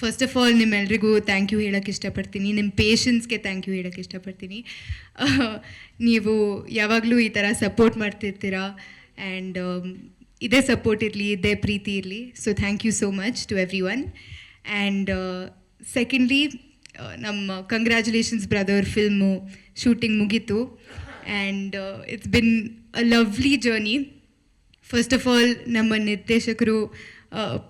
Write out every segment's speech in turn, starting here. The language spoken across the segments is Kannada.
ಫಸ್ಟ್ ಆಫ್ ಆಲ್ ನಿಮ್ಮೆಲ್ರಿಗೂ ಥ್ಯಾಂಕ್ ಯು ಹೇಳೋಕ್ಕೆ ಇಷ್ಟಪಡ್ತೀನಿ. ನಿಮ್ಮ ಪೇಷನ್ಸ್ಗೆ ಥ್ಯಾಂಕ್ ಯು ಹೇಳೋಕ್ಕೆ ಇಷ್ಟಪಡ್ತೀನಿ. ನೀವು ಯಾವಾಗಲೂ ಈ ಥರ ಸಪೋರ್ಟ್ ಮಾಡ್ತಿರ್ತೀರಾ ಆ್ಯಂಡ್ ಇದೇ ಸಪೋರ್ಟ್ ಇರಲಿ, ಇದೇ ಪ್ರೀತಿ ಇರಲಿ. So thank you so much to everyone. And secondly, ನಮ್ಮ ಕಂಗ್ರ್ಯಾಚುಲೇಷನ್ಸ್ ಬ್ರದರ್ ಫಿಲ್ಮು ಶೂಟಿಂಗ್ ಮುಗೀತು and it's been a lovely journey. First of all ನಮ್ಮ ನಿರ್ದೇಶಕರು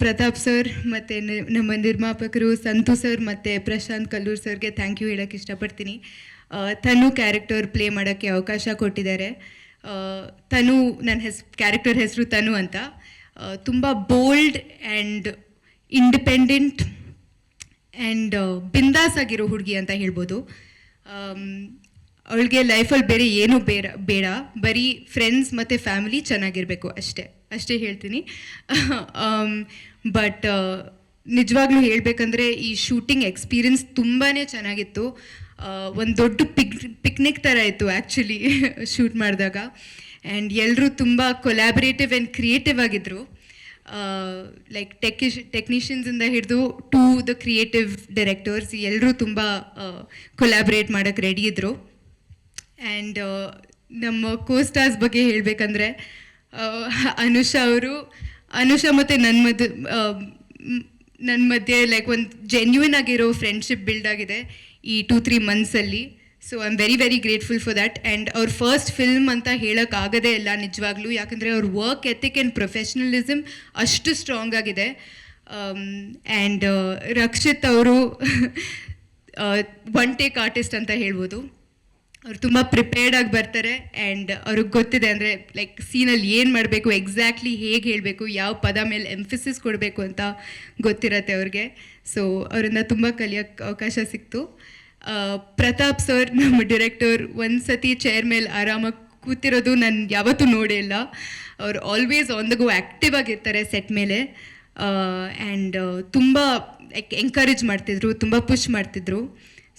ಪ್ರತಾಪ್ ಸರ್ ಮತ್ತು ನಮ್ಮ ನಿರ್ಮಾಪಕರು ಸಂತು ಸರ್ ಮತ್ತು ಪ್ರಶಾಂತ್ ಕಲ್ಲೂರ್ ಸರ್ಗೆ ಥ್ಯಾಂಕ್ ಯು ಹೇಳೋಕ್ಕೆ ಇಷ್ಟಪಡ್ತೀನಿ. ತನು ಕ್ಯಾರೆಕ್ಟರ್ ಪ್ಲೇ ಮಾಡೋಕ್ಕೆ ಅವಕಾಶ ಕೊಟ್ಟಿದ್ದಾರೆ. ತನು, ನನ್ನ ಕ್ಯಾರೆಕ್ಟರ್ ಹೆಸರು ತನು ಅಂತ. ತುಂಬ ಬೋಲ್ಡ್ ಆ್ಯಂಡ್ ಇಂಡಿಪೆಂಡೆಂಟ್ ಆ್ಯಂಡ್ ಬಿಂದಾಸ್ ಆಗಿರೋ ಹುಡುಗಿ ಅಂತ ಹೇಳ್ಬೋದು. ಅವಳಿಗೆ ಲೈಫಲ್ಲಿ ಬೇರೆ ಏನೂ ಬೇಡ, ಬರೀ ಫ್ರೆಂಡ್ಸ್ ಮತ್ತು ಫ್ಯಾಮಿಲಿ ಚೆನ್ನಾಗಿರಬೇಕು ಅಷ್ಟೇ ಹೇಳ್ತೀನಿ. ಬಟ್ ನಿಜವಾಗ್ಲೂ ಹೇಳಬೇಕಂದ್ರೆ ಈ ಶೂಟಿಂಗ್ ಎಕ್ಸ್ಪೀರಿಯನ್ಸ್ ತುಂಬಾ ಚೆನ್ನಾಗಿತ್ತು. ಒಂದು ದೊಡ್ಡ ಪಿಕ್ನಿಕ್ ಥರ ಇತ್ತು ಆ್ಯಕ್ಚುಲಿ ಶೂಟ್ ಮಾಡಿದಾಗ. ಆ್ಯಂಡ್ ಎಲ್ಲರೂ ತುಂಬ ಕೊಲ್ಯಾಬ್ರೇಟಿವ್ ಆ್ಯಂಡ್ ಕ್ರಿಯೇಟಿವ್ ಆಗಿದ್ದರು. ಲೈಕ್ ಟೆಕ್ನಿಷಿಯನ್ಸಿಂದ ಹಿಡಿದು ಟು ದ ಕ್ರಿಯೇಟಿವ್ ಡೈರೆಕ್ಟರ್ಸ್ ಎಲ್ಲರೂ ತುಂಬ ಕೊಲ್ಯಾಬ್ರೇಟ್ ಮಾಡೋಕ್ಕೆ ರೆಡಿ ಇದ್ದರು. ಆ್ಯಂಡ್ ನಮ್ಮ ಕೋಸ್ಟಾರ್ಸ್ ಬಗ್ಗೆ ಹೇಳಬೇಕಂದ್ರೆ ಅನುಷಾ ಮತ್ತು ನನ್ನ ಮಧ್ಯೆ ಲೈಕ್ ಒಂದು ಜೆನ್ಯೂನ್ ಆಗಿರೋ ಫ್ರೆಂಡ್ಶಿಪ್ ಬಿಲ್ಡ್ ಆಗಿದೆ ಈ 2-3 ಮಂತ್ಸಲ್ಲಿ. So I am very very grateful for that. And ಅವ್ರ ಫಸ್ಟ್ ಫಿಲ್ಮ್ ಅಂತ ಹೇಳೋಕ್ಕಾಗದೇ ಇಲ್ಲ ನಿಜವಾಗ್ಲೂ, ಯಾಕಂದರೆ ಅವ್ರ ವರ್ಕ್ ಎಥಿಕ್ ಆ್ಯಂಡ್ ಪ್ರೊಫೆಷ್ನಲಿಸಮ್ ಅಷ್ಟು ಸ್ಟ್ರಾಂಗ್ ಆಗಿದೆ. ಆ್ಯಂಡ್ ರಕ್ಷಿತ್ ಅವರು ಒನ್ ಟೇಕ್ ಆರ್ಟಿಸ್ಟ್ ಅಂತ ಹೇಳ್ಬೋದು. ಅವ್ರು ತುಂಬ ಪ್ರಿಪೇರ್ಡಾಗಿ ಬರ್ತಾರೆ ಆ್ಯಂಡ್ ಅವ್ರಿಗೆ ಗೊತ್ತಿದೆ ಅಂದರೆ ಲೈಕ್ ಸೀನಲ್ಲಿ ಏನು ಮಾಡಬೇಕು, ಎಕ್ಸಾಕ್ಟ್ಲಿ ಹೇಗೆ ಹೇಳಬೇಕು, ಯಾವ ಪದ ಮೇಲೆ ಎಂಫಸಿಸ್ ಕೊಡಬೇಕು ಅಂತ ಗೊತ್ತಿರತ್ತೆ ಅವ್ರಿಗೆ. ಸೊ ಅವರಿಂದ ತುಂಬ ಕಲಿಯೋಕ್ಕೆ ಅವಕಾಶ ಸಿಕ್ತು. ಪ್ರತಾಪ್ ಸರ್ ನಮ್ಮ ಡೈರೆಕ್ಟರ್ ಒಂದು ಸತಿ ಚೇರ್ ಮೇಲೆ ಆರಾಮಾಗಿ ಕೂತಿರೋದು ನಾನು ಯಾವತ್ತೂ ನೋಡೇ ಇಲ್ಲ. ಅವ್ರು always on the go active ಆಗಿರ್ತಾರೆ ಸೆಟ್ ಮೇಲೆ. ಆ್ಯಂಡ್ ತುಂಬ ಲೈಕ್ ಎಂಕರೇಜ್ ಮಾಡ್ತಿದ್ರು, ತುಂಬ ಪುಷ್ ಮಾಡ್ತಿದ್ರು.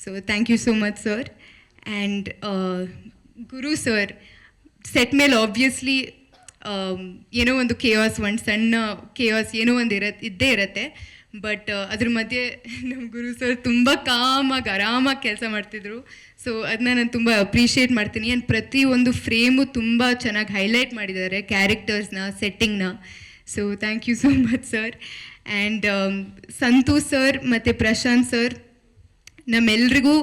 So thank you so much sir. And Guru sir set ಮೇಲೆ ಆಬ್ವಿಯಸ್ಲಿ ಏನೋ ಒಂದು ಒಂದು ಸಣ್ಣ ಕೇಯಾಸ್ ಏನೋ ಒಂದು ಇದ್ದೇ ಇರುತ್ತೆ. ಬಟ್ ಅದ್ರ ಮಧ್ಯೆ ನಮ್ಮ ಗುರು ಸರ್ ತುಂಬ ಕಾಮಾಗಿ ಆರಾಮಾಗಿ ಕೆಲಸ ಮಾಡ್ತಿದ್ರು. ಸೊ ಅದನ್ನ ನಾನು ತುಂಬ ಅಪ್ರಿಷಿಯೇಟ್ ಮಾಡ್ತೀನಿ. ಆ್ಯಂಡ್ ಪ್ರತಿಯೊಂದು ಫ್ರೇಮು ತುಂಬ ಚೆನ್ನಾಗಿ ಹೈಲೈಟ್ ಮಾಡಿದ್ದಾರೆ ಕ್ಯಾರೆಕ್ಟರ್ಸ್ನ, ಸೆಟ್ಟಿಂಗ್ನ. So thank you so much sir. And Santhu sir ಮತ್ತು ಪ್ರಶಾಂತ್ ಸರ್ ನಮ್ಮೆಲ್ರಿಗೂ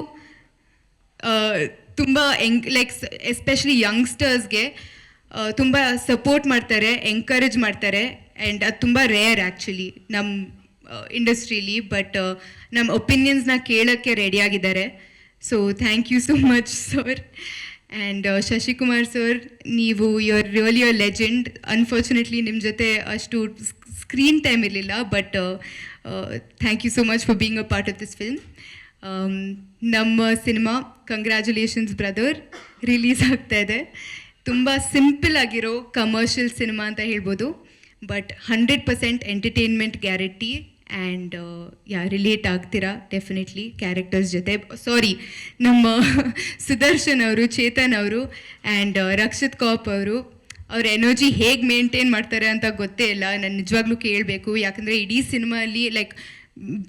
ತುಂಬ ಲೈಕ್ ಎಸ್ಪೆಷಲಿ ಯಂಗ್ಸ್ಟರ್ಸ್ಗೆ ತುಂಬ ಸಪೋರ್ಟ್ ಮಾಡ್ತಾರೆ, ಎಂಕರೇಜ್ ಮಾಡ್ತಾರೆ. ಆ್ಯಂಡ್ ಅದು ತುಂಬ ರೇರ್ ಆ್ಯಕ್ಚುಲಿ ನಮ್ಮ ಇಂಡಸ್ಟ್ರೀಲಿ. ಬಟ್ ನಮ್ಮ ಒಪಿನಿಯನ್ಸ್ನ ಕೇಳೋಕ್ಕೆ ರೆಡಿಯಾಗಿದ್ದಾರೆ. So thank you so much sir. And Shashikumar sir, ನೀವು you are really a legend. Unfortunately ನಿಮ್ಮ ಜೊತೆ ಅಷ್ಟು ಸ್ಕ್ರೀನ್ ಟೈಮ್ ಇರಲಿಲ್ಲ, but thank you so much for being a part of this film. ನಮ್ಮ ಸಿನಿಮಾ ಕಂಗ್ರ್ಯಾಚುಲೇಷನ್ಸ್ ಬ್ರದರ್ ರಿಲೀಸ್ ಆಗ್ತಾ ಇದೆ. ತುಂಬ ಸಿಂಪಲ್ ಆಗಿರೋ ಕಮರ್ಷಿಯಲ್ ಸಿನಿಮಾ ಅಂತ ಹೇಳ್ಬೋದು, but 100% entertainment guarantee. And relate ಆಗ್ತೀರಾ ಡೆಫಿನೆಟ್ಲಿ ಕ್ಯಾರೆಕ್ಟರ್ಸ್ ಜೊತೆ. ನಮ್ಮ ಸುದರ್ಶನ್ ಅವರು, ಚೇತನ್ ಅವರು ಆ್ಯಂಡ್ ರಕ್ಷಿತ್ ಕಾಪ್ ಅವರು, ಅವ್ರ ಎನರ್ಜಿ ಹೇಗೆ ಮೇಂಟೈನ್ ಮಾಡ್ತಾರೆ ಅಂತ ಗೊತ್ತೇ ಇಲ್ಲ. ನಾನು ನಿಜವಾಗ್ಲೂ ಕೇಳಬೇಕು, ಯಾಕಂದರೆ ಇಡೀ ಸಿನಿಮಾಲ್ಲಿ ಲೈಕ್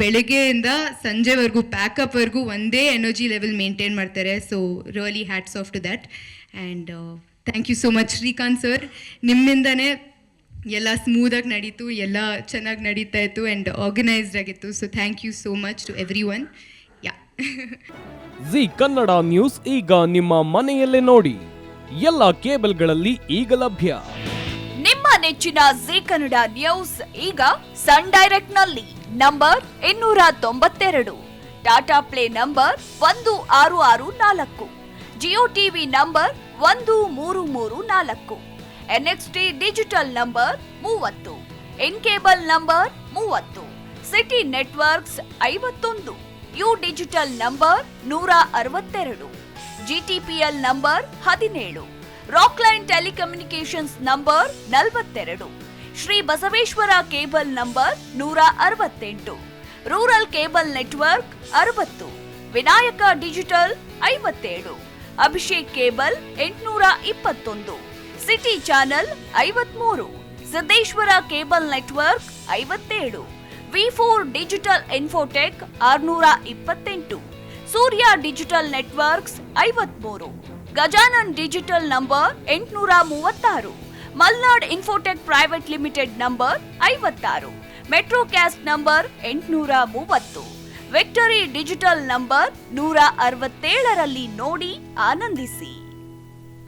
ಬೆಳಗ್ಗೆಯಿಂದ ಸಂಜೆವರೆಗೂ ಪ್ಯಾಕಪ್ವರೆಗೂ ಒಂದೇ ಎನರ್ಜಿ ಲೆವೆಲ್ ಮೇಂಟೈನ್ ಮಾಡ್ತಾರೆ. So really hats off to that. And thank you so much Srikanth sir. ನಿಮ್ಮಿಂದನೇ ಎಲ್ಲ ಸ್ಮೂದಾಗಿ ನಡೀತು, ಎಲ್ಲ ಚೆನ್ನಾಗಿ ನಡೀತಾ ಇತ್ತು ಆ್ಯಂಡ್ ಆರ್ಗನೈಸ್ಡ್ ಆಗಿತ್ತು. So thank you so much to everyone. Zee Kannada news ಈಗ ನಿಮ್ಮ ಮನೆಯಲ್ಲೇ ನೋಡಿ. ಎಲ್ಲ ಕೇಬಲ್ಗಳಲ್ಲಿ ಈಗ ಲಭ್ಯ. ನಿಮ್ಮ ನೆಚ್ಚಿನ ಜಿ ಕನ್ನಡ ನ್ಯೂಸ್ ಈಗ ಸನ್ ಡೈರೆಕ್ಟ್ ನಲ್ಲಿ number 292, Tata play number 1664, Jio TV number 1334, NXT digital number 30, N cable number 30, city networks 51, U digital number 162, GTPL number 17, Rockline telecommunications number 42, Shri Basaveshwara cable number 168, rural cable network 60, Vinayaka digital 57, Abhishek cable 821, city channel 53, Siddeshwara cable network 57, ವಿ4 digital infotech 628, Surya digital networks 53, Gajanan digital number 836, Malnad infotech private limited number 56, metrocast number 830, victory digital number 167ರಲ್ಲಿ ನೋಡಿ ಆನಂದಿಸಿ.